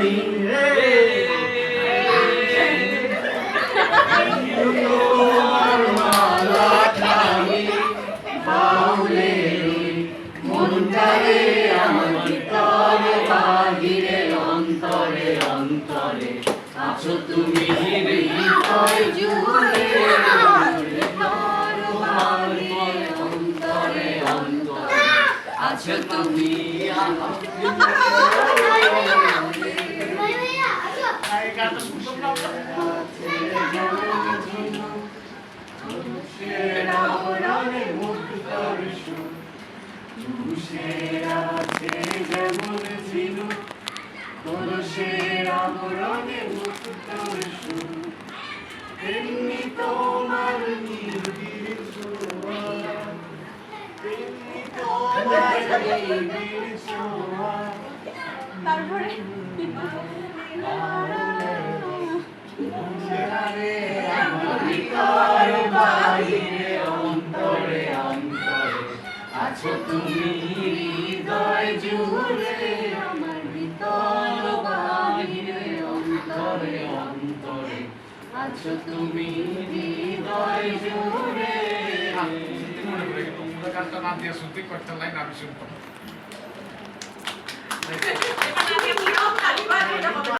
আমি তোমার মালা খানি বাউলে মনটারে আমার ভিতরে বাহিরে অন্তরে অন্তরে আছো তুমি হৃদয় জুড়ে অন্তরে অন্তরে আছো তুমি আমার তারপরে অন্তরে অন্তরে আছো তুমি হৃদয় জুড়ে আমার ভিতর বাহিরে অন্তরে অন্তরে আছো তুমি হৃদয় জুড়ে মনে করে গেল গানটা না দিয়ে শুনতে করতে লাইন আমি শুনতাম